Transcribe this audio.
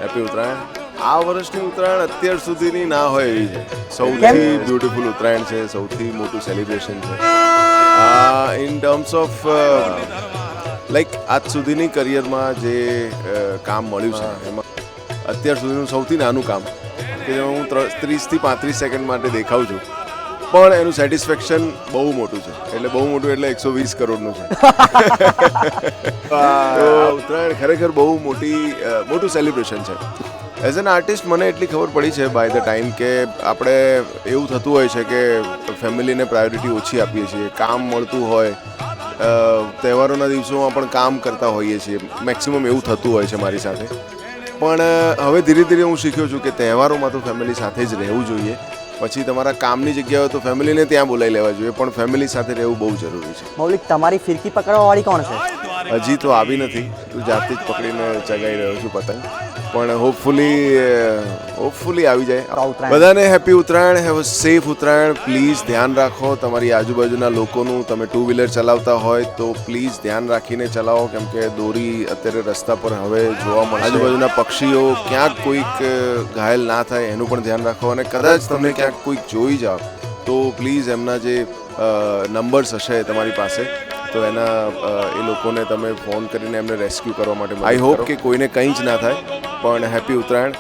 Happy Uttarayan. આ વર્ષની ઉત્તરાયણ અત્યાર સુધીની ના હોય એવી છે. સૌથી બ્યુટીફુલ ઉત્તરાયણ છે, સૌથી મોટું સેલિબ્રેશન છે. ઇન ટર્મ્સ ઓફ લાઈક આજ સુધીની કરિયરમાં જે કામ મળ્યું છે એમાં અત્યાર સુધીનું સૌથી નાનું કામ કે હું 30 થી 35 સેકન્ડ માટે દેખાઉં છું, પણ એનું સેટિસ્ફેક્શન બહુ મોટું છે. એટલે બહુ મોટું એટલે 120 કરોડનું છે. તો ઉત્તરાયણ ખરેખર બહુ મોટું સેલિબ્રેશન છે. એઝ એન આર્ટિસ્ટ મને એટલી ખબર પડી છે બાય ધ ટાઈમ કે આપણે એવું થતું હોય છે કે ફેમિલીને પ્રાયોરિટી ઓછી આપીએ છીએ, કામ મળતું હોય, તહેવારોના દિવસોમાં પણ કામ કરતા હોઈએ છીએ, મેક્સિમમ એવું થતું હોય છે મારી સાથે. પણ હવે ધીરે ધીરે હું શીખ્યો છું કે તહેવારોમાં તો ફેમિલી સાથે જ રહેવું જોઈએ. પછી તમારા કામની જગ્યા હોય તો ફેમિલીને ત્યાં બોલાવી લેવા જોઈએ, પણ ફેમિલી સાથે રહેવું બહુ જરૂરી છે. મૌલિક, તમારી ફિરકી પકડવાવાળી કોણ છે? હજી તો આવી નથી, તું જાતે જ પકડીને ચગાઈ રહ્યો છું પતંગ, પણ હોપફુલી આવી જાય. બધાને happy Uttarayan, have a safe Uttarayan. Please ધ્યાન રાખો તમારી આજુબાજુના લોકોનું. તમે 2 વ્હીલર ચલાવતા હોય તો પ્લીઝ ધ્યાન રાખીને ચલાવો, કેમ કે દોરી અત્યારે રસ્તા પર હવે જોવા મળે. આજુબાજુના પક્ષીઓ ક્યાંક કોઈક ઘાયલ ના થાય એનું પણ ધ્યાન રાખો. અને કદાચ તમને ક્યાંક કોઈક જોઈ જાઓ તો પ્લીઝ એમના જે નંબર્સ હશે તમારી પાસે, તો એ લોકોને તમે ફોન કરીને એમને રેસ્ક્યુ કરવા માટે. આઈ હોપ કે કોઈને કંઈ જ ના થાય. પણ હેપી ઉત્તરાયણ.